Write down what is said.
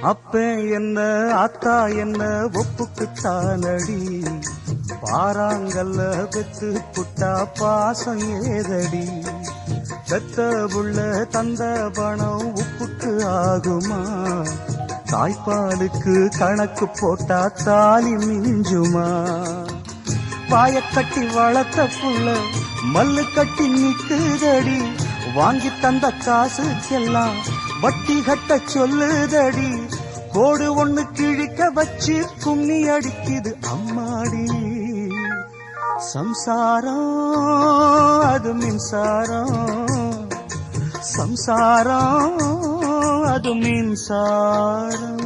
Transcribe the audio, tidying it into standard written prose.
அப்ப என்ன அத்தா என்ன ஒப்புக்குத்தானடி, பாறாங்கல்ல பெத்து புட்டா பாசம் ஏதடி, பெத்த புள்ள தந்த பணம் உப்புக்கு ஆகுமா, தாய்ப்பாலுக்கு கணக்கு போட்டா தாலி மிஞ்சுமா, பாயக்கட்டி வளர்த்த புள்ள மல்லு கட்டி நிக்குதடி, வாங்கி தந்த காசுக்கெல்லாம் வட்டி கட்ட சொல்லுதடி, கோடு ஒண்ணு கிழிக்க வச்சு கும்மி அடிக்குது அம்மாடி, சம்சாரம் அது மின்சாரம், சம்சாரம் அது மின்சாரம்.